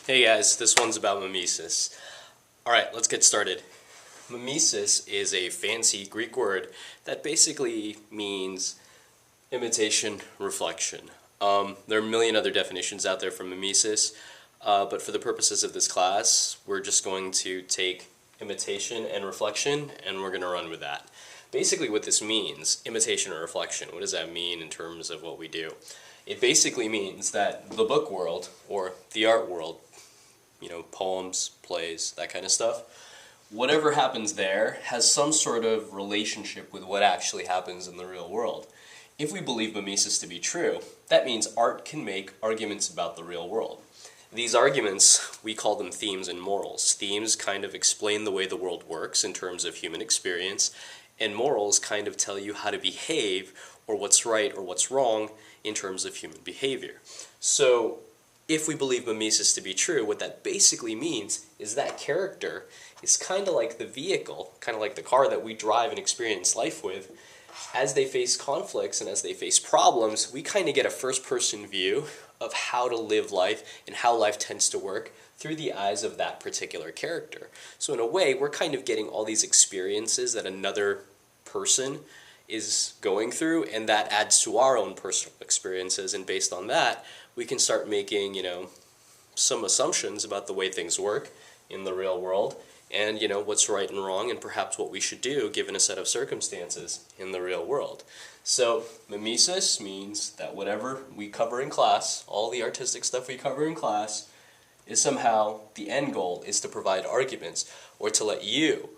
Hey guys, this one's about mimesis. Alright, let's get started. Mimesis is a fancy Greek word that basically means imitation, reflection. There are a million other definitions out there for mimesis, but for the purposes of this class, we're just going to take imitation and reflection, and we're going to run with that. Basically what this means, imitation or reflection, what does that mean in terms of what we do? It basically means that the book world, or the art world, poems, plays, that kind of stuff, whatever happens there has some sort of relationship with what actually happens in the real world. If we believe mimesis to be true, that means art can make arguments about the real world. These arguments, we call them themes and morals. Themes kind of explain the way the world works in terms of human experience, and morals kind of tell you how to behave, or what's right or what's wrong in terms of human behavior. So, if we believe mimesis to be true, what that basically means is that character is kind of like the vehicle, kind of like the car that we drive and experience life with. As they face conflicts and as they face problems, we kind of get a first-person view of how to live life and how life tends to work through the eyes of that particular character. So in a way, we're kind of getting all these experiences that another person is going through, and that adds to our own personal experiences, and based on that, we can start making, some assumptions about the way things work in the real world, and, what's right and wrong, and perhaps what we should do given a set of circumstances in the real world. So, mimesis means that whatever we cover in class, all the artistic stuff we cover in class, is somehow, the end goal is to provide arguments, or to let you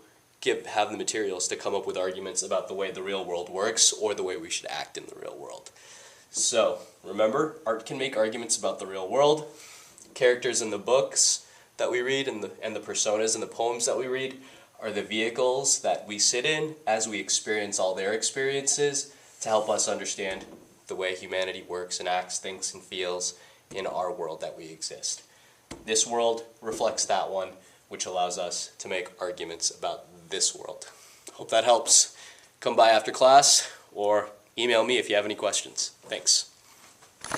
have the materials to come up with arguments about the way the real world works, or the way we should act in the real world. So, remember, art can make arguments about the real world. Characters in the books that we read and the personas in the poems that we read are the vehicles that we sit in as we experience all their experiences to help us understand the way humanity works and acts, thinks, and feels in our world that we exist. This world reflects that one, which allows us to make arguments about this world. Hope that helps. Come by after class or email me if you have any questions. Thanks.